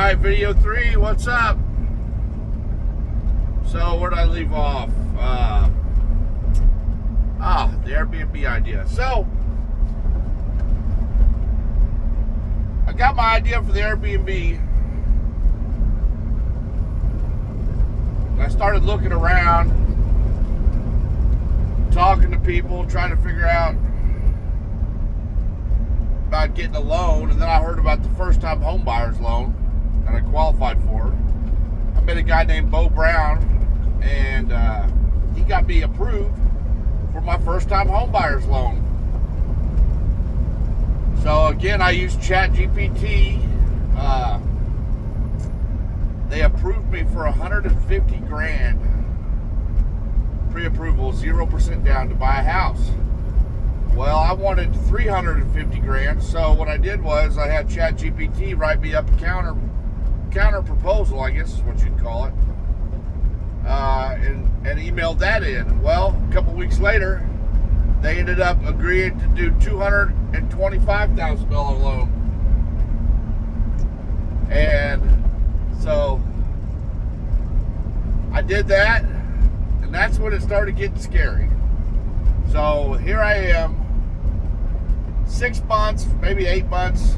Alright, video 3, what's up? So, where did I leave off? The Airbnb idea. So, I got my idea for the Airbnb. I started looking around, talking to people, trying to figure out about getting a loan, and then I heard about the first-time home buyer's loan that I qualified for. I met a guy named Bo Brown, and he got me approved for my first-time home buyer's loan. So again, I used ChatGPT. They approved me for $150,000 pre-approval, 0% down to buy a house. Well, I wanted $350,000, so what I did was I had ChatGPT write me up a counter proposal, I guess is what you'd call it, and emailed that in. Well, a couple weeks later, they ended up agreeing to do $225,000 loan, and so I did that, and that's when it started getting scary. So here I am, 6 months, maybe 8 months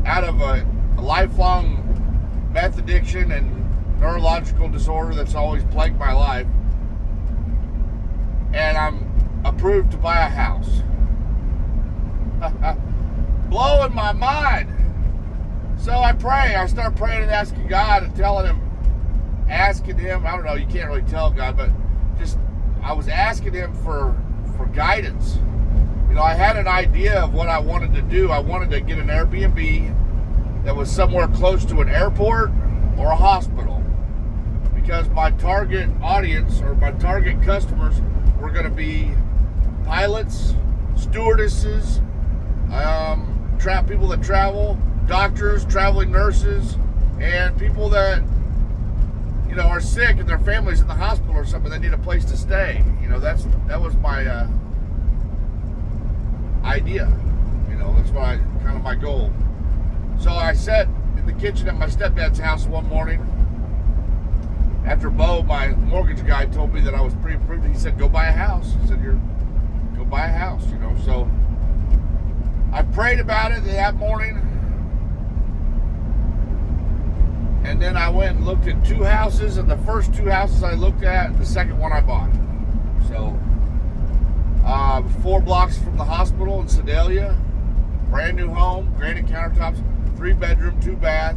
out of a lifelong meth addiction and neurological disorder that's always plagued my life, and I'm approved to buy a house. Blowing my mind. So I pray. I start praying and asking God and asking him, I don't know, you can't really tell God, but just, I was asking him for guidance. You know, I had an idea of what I wanted to do. I wanted to get an Airbnb that was somewhere close to an airport or a hospital, because my target audience or my target customers were going to be pilots, stewardesses, people that travel, doctors, traveling nurses, and people that, you know, are sick and their families in the hospital or something. They need a place to stay. You know, that was my idea. You know, that's what kind of my goal. So I sat in the kitchen at my stepdad's house one morning after Bo, my mortgage guy, told me that I was pre-approved. He said, "Go buy a house." He said, "Go buy a house." You know, so I prayed about it that morning, and then I went and looked at 2 houses, and the first 2 houses I looked at, the second one I bought. So 4 blocks from the hospital in Sedalia, brand new home, granite countertops, 3 bedroom, 2 bath,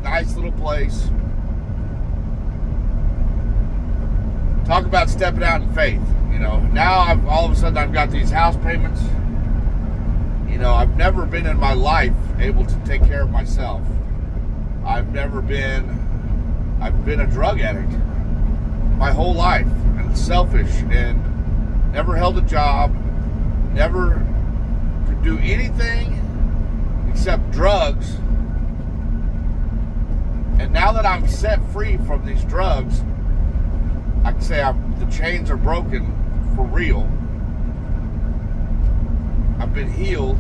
nice little place. Talk about stepping out in faith. You know, now all of a sudden I've got these house payments. You know, I've never been in my life able to take care of myself. I've been a drug addict my whole life, and selfish, and never held a job, never could do anything except drugs. And now that I'm set free from these drugs, I can say the chains are broken for real. I've been healed.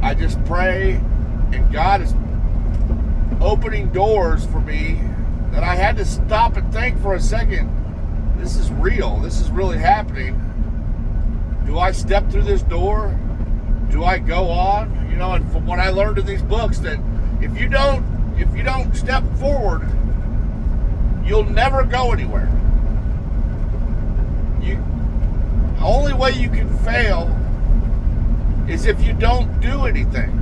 I just pray, and God is opening doors for me that I had to stop and think for a second. This is real. This is really happening. Do I step through this door? Do I go on? You know, and from what I learned in these books, that if you don't step forward, you'll never go anywhere. The only way you can fail is if you don't do anything.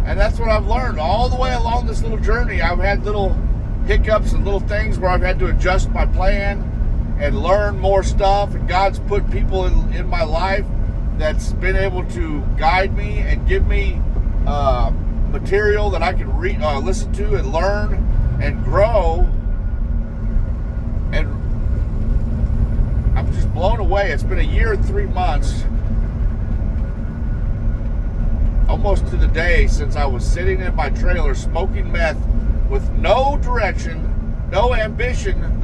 And that's what I've learned all the way along this little journey. I've had little hiccups and little things where I've had to adjust my plan and learn more stuff, and God's put people in my life that's been able to guide me and give me material that I can listen to and learn and grow. And I'm just blown away. It's been a year and 3 months, almost to the day, since I was sitting in my trailer smoking meth with no direction, no ambition,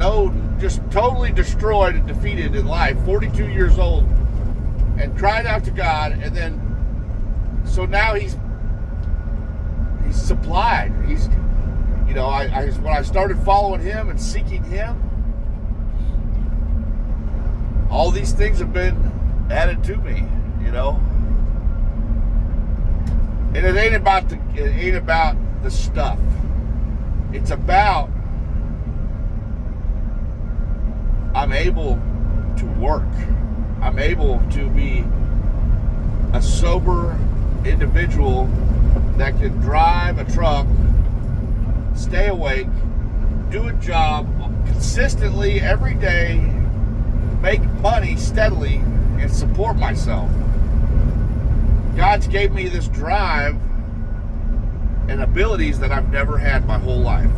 just totally destroyed and defeated in life, 42 years old, and cried out to God. And then, so now he's He's supplied. He's, you know, when I started following him and seeking him, all these things have been added to me, you know. And it ain't about the stuff. It's about I'm able to work. I'm able to be a sober individual that can drive a truck, stay awake, do a job consistently every day, make money steadily, and support myself. God's gave me this drive and abilities that I've never had my whole life.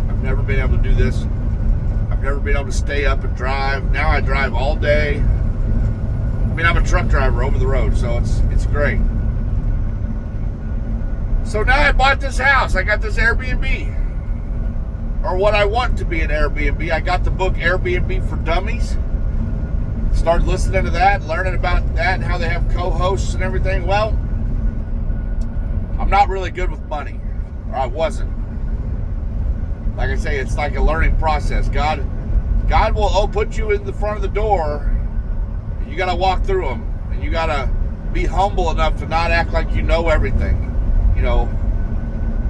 I've never been able to do this. I've never been able to stay up and drive. Now I drive all day. I mean, I'm a truck driver over the road, so it's great. So now I bought this house. I got this Airbnb, or what I want to be an Airbnb. I got the book Airbnb for Dummies. Started listening to that, learning about that and how they have co-hosts and everything. Well, I'm not really good with money, or I wasn't. Like I say, it's like a learning process. God will put you in the front of the door. You got to walk through them, and you got to be humble enough to not act like you know everything. You know,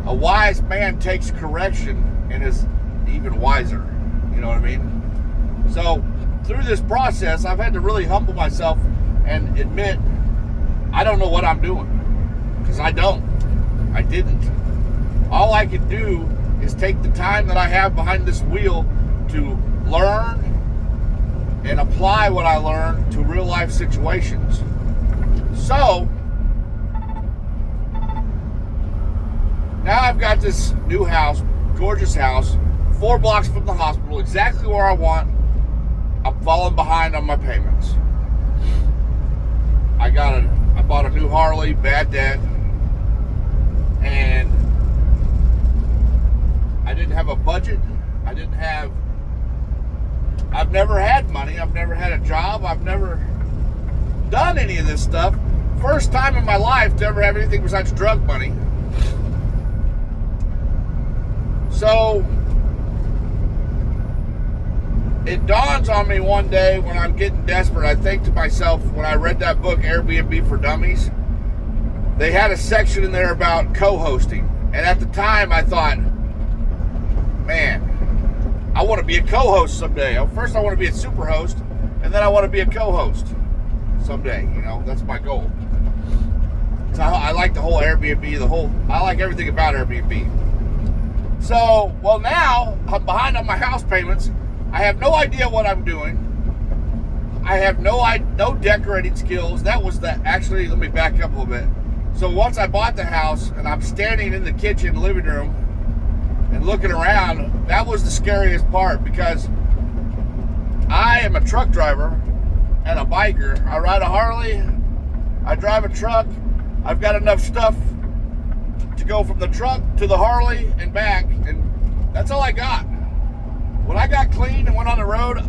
a wise man takes correction and is even wiser. You know what I mean? So through this process, I've had to really humble myself and admit I don't know what I'm doing, because I didn't. All I can do is take the time that I have behind this wheel to learn and apply what I learned to real life situations. So now I've got this new house, gorgeous house, 4 blocks from the hospital, exactly where I want. I'm falling behind on my payments. I bought a new Harley, bad debt, and I didn't have a budget. I've never had money. I've never had a job. I've never done any of this stuff. First time in my life to ever have anything besides drug money. So it dawns on me one day when I'm getting desperate. I think to myself, when I read that book, Airbnb for Dummies, they had a section in there about co-hosting. And at the time, I thought, man, I want to be a co-host someday. First, I want to be a super host, and then I want to be a co-host someday. You know, that's my goal. So I like the whole Airbnb, I like everything about Airbnb. So, well, now I'm behind on my house payments. I have no idea what I'm doing. I have no decorating skills. Actually, let me back up a little bit. So once I bought the house and I'm standing in the kitchen, living room, and looking around, that was the scariest part, because I am a truck driver and a biker. I ride a Harley, I drive a truck. I've got enough stuff to go from the truck to the Harley and back, and that's all I got. When I got clean and went on the road,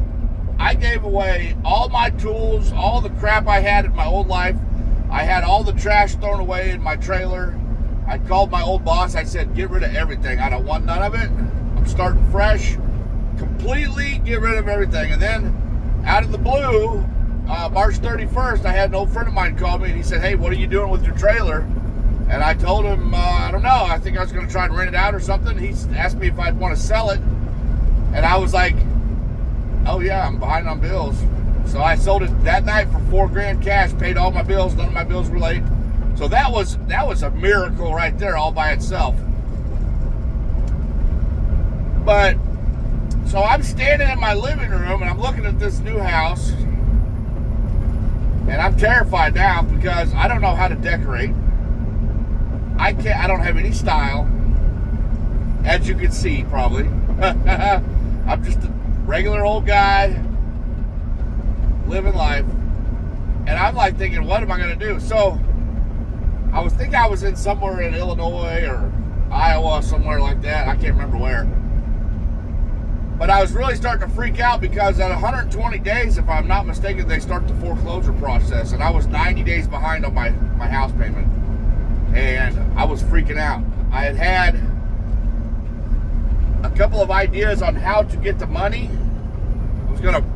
I gave away all my tools, all the crap I had in my old life. I had all the trash thrown away in my trailer. I called my old boss. I said, get rid of everything. I don't want none of it. I'm starting fresh. Completely get rid of everything. And then, out of the blue, March 31st, I had an old friend of mine call me, and he said, hey, what are you doing with your trailer? And I told him, I don't know. I think I was going to try and rent it out or something. He asked me if I'd want to sell it. And I was like, oh yeah, I'm behind on bills. So I sold it that night for $4,000 cash, paid all my bills, none of my bills were late. So that was a miracle right there all by itself. But, so I'm standing in my living room and I'm looking at this new house, and I'm terrified now because I don't know how to decorate. I don't have any style, as you can see probably. I'm just a regular old guy living life, and I'm like thinking, what am I going to do? So I was thinking I was in somewhere in Illinois or Iowa, somewhere like that. I can't remember where. But I was really starting to freak out because at 120 days, if I'm not mistaken, they start the foreclosure process. And I was 90 days behind on my house payment. And I was freaking out. I had a couple of ideas on how to get the money.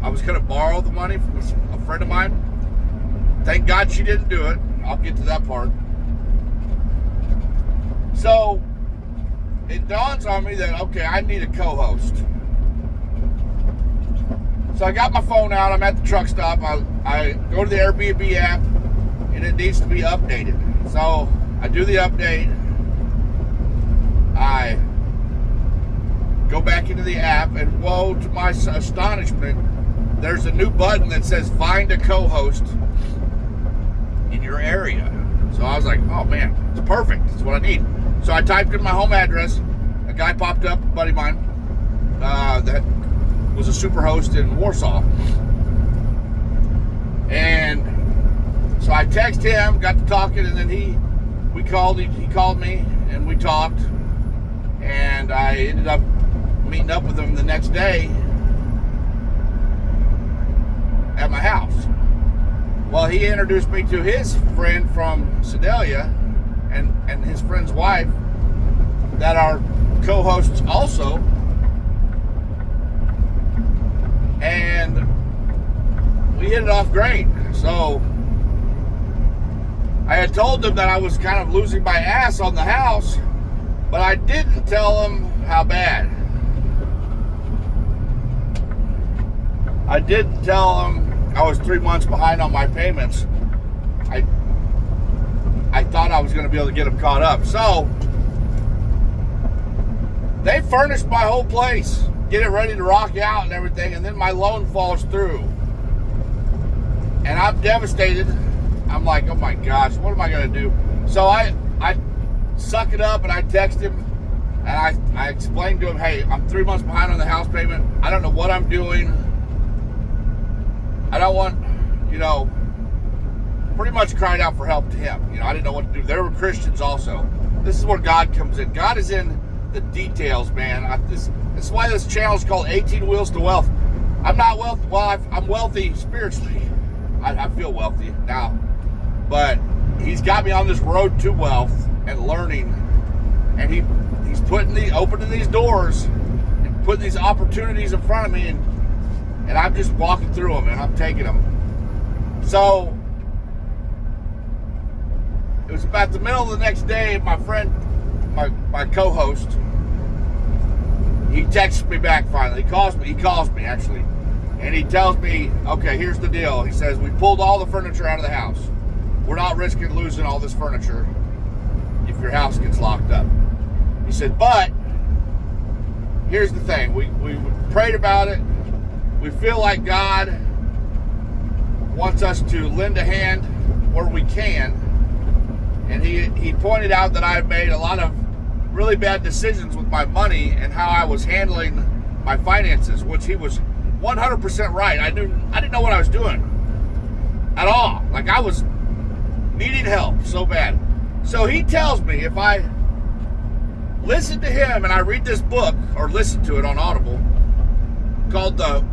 I was gonna borrow the money from a friend of mine. Thank God she didn't do it. I'll get to that part. So it dawns on me that, okay, I need a co-host. So I got my phone out. I'm at the truck stop. I go to the Airbnb app, and it needs to be updated. So I do the update. I go back into the app, and whoa, to my astonishment, there's a new button that says find a co-host in your area. So I was like, oh man, it's perfect. It's what I need. So I typed in my home address. A guy popped up, a buddy of mine, that was a super host in Warsaw. And so I texted him, got to talking, and then he called me, and we talked. And I ended up meeting up with him the next day at my house. Well, he introduced me to his friend from Sedalia and his friend's wife that are co-hosts also. And we hit it off great. So I had told them that I was kind of losing my ass on the house, but I didn't tell them how bad. I didn't tell them I was 3 months behind on my payments. I thought I was going to be able to get them caught up. So they furnished my whole place, get it ready to rock out and everything, and then my loan falls through. And I'm devastated. I'm like, oh my gosh, what am I going to do? So I suck it up, and I text him, and I explained to him, hey, I'm 3 months behind on the house payment. I don't know what I'm doing. I don't want, pretty much cried out for help to him. I didn't know what to do. There were Christians also. This is where God comes in. God is in the details, man. That's why this channel is called 18 Wheels to Wealth. I'm not wealthy. Well, I'm wealthy spiritually. I feel wealthy now. But he's got me on this road to wealth and learning. And he's opening these doors and putting these opportunities in front of me, and I'm just walking through them, and I'm taking them. So it was about the middle of the next day, my friend, my co-host, he texts me back finally. He calls me actually, and he tells me, okay, here's the deal. He says, we pulled all the furniture out of the house. We're not risking losing all this furniture if your house gets locked up. He said, but here's the thing. We prayed about it. We feel like God wants us to lend a hand where we can. And he pointed out that I had made a lot of really bad decisions with my money and how I was handling my finances, which he was 100% right. I didn't know what I was doing at all. Like, I was needing help so bad. So he tells me if I listen to him and I read this book, or listen to it on Audible, called The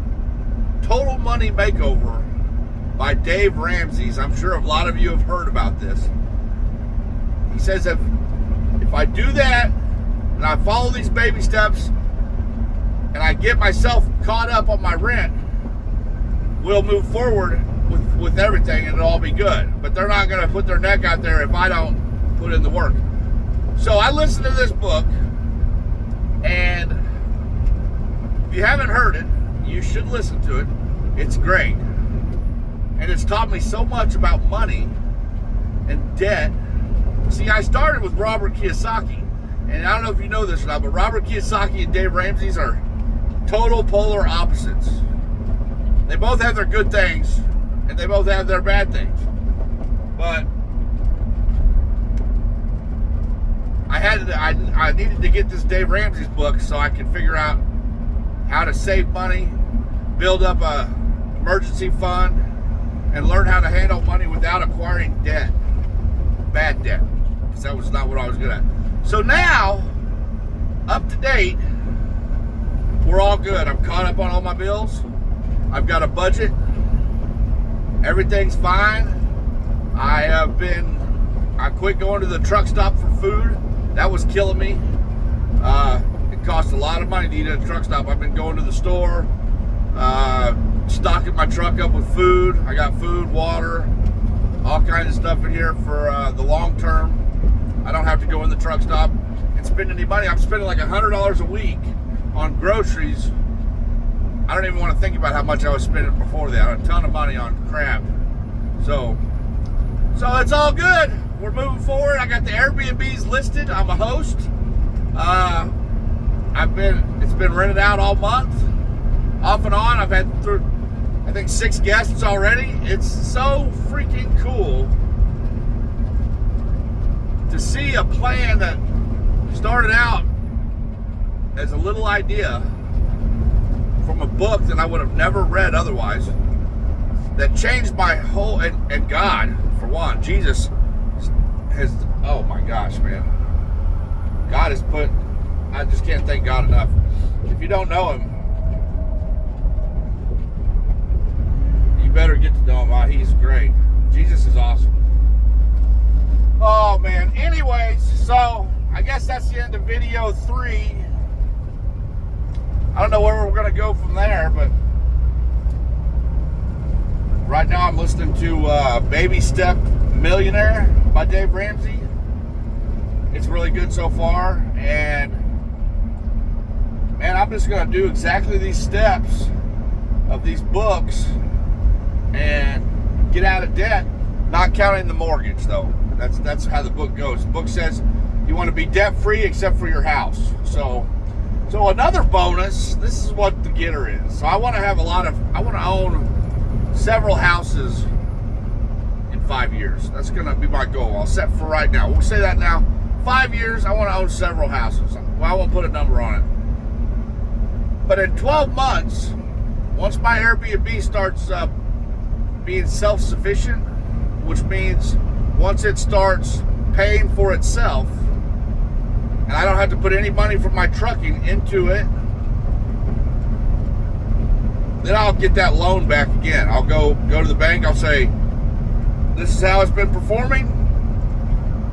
Total Money Makeover by Dave Ramsey. I'm sure a lot of you have heard about this. He says if I do that and I follow these baby steps and I get myself caught up on my rent, we'll move forward with everything and it'll all be good. But they're not going to put their neck out there if I don't put in the work. So I listened to this book, and if you haven't heard it, you should listen to it. It's great. And it's taught me so much about money and debt. See, I started with Robert Kiyosaki, and I don't know if you know this or not, but Robert Kiyosaki and Dave Ramsey are total polar opposites. They both have their good things, and they both have their bad things. But I needed to get this Dave Ramsey's book so I could figure out how to save money, build up a emergency fund, and learn how to handle money without acquiring debt, bad debt, because that was not what I was good at. So now, up to date, we're all good. I'm caught up on all my bills. I've got a budget. Everything's fine. I quit going to the truck stop for food. That was killing me. It cost a lot of money to eat at a truck stop. I've been going to the store, stocking my truck up with food. I got food, water, all kinds of stuff in here for the long term. I don't have to go in the truck stop and spend any money. I'm spending like $100 a week on groceries. I don't even want to think about how much I was spending before that. A ton of money on crap. So it's all good. We're moving forward. I got the Airbnbs listed. I'm a host. It's been rented out all month, off and on. I've had I think 6 guests already. It's so freaking cool to see a plan that started out as a little idea from a book that I would have never read otherwise, that changed my whole, and God, for one, Jesus has, oh my gosh, man. God has put, I just can't thank God enough. If you don't know him, you better get to know him. He's great. Jesus is awesome. Oh man, anyways, so I guess that's the end of video 3. I don't know where we're going to go from there, but right now I'm listening to Baby Step Millionaire by Dave Ramsey. It's really good so far, and man, I'm just going to do exactly these steps of these books and get out of debt, not counting the mortgage though. That's how the book goes. The book says you want to be debt free except for your house. So another bonus, this is what the getter is. So I want to own several houses in 5 years. That's going to be my goal. I'll set for right now. We'll say that now. 5 years, I want to own several houses. Well, I won't put a number on it. But in 12 months, once my Airbnb starts being self-sufficient, which means once it starts paying for itself, and I don't have to put any money from my trucking into it, then I'll get that loan back again. I'll go to the bank. I'll say, this is how it's been performing.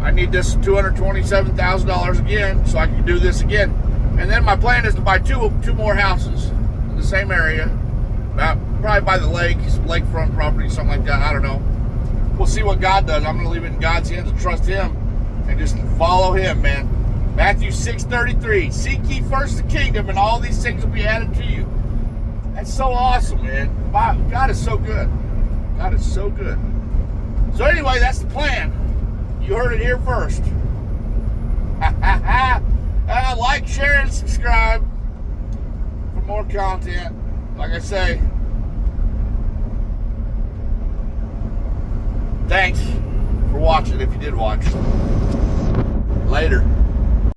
I need this $227,000 again so I can do this again. And then my plan is to buy two more houses in the same area, probably by the lake, some lakefront property, something like that. I don't know. We'll see what God does. I'm going to leave it in God's hands and trust him and just follow him, man. Matthew 6:33, seek ye first the kingdom and all these things will be added to you. That's so awesome, man. God is so good. God is so good. So anyway, that's the plan. You heard it here first. Like, share, and subscribe for more content. Like I say, thanks for watching if you did watch. Later.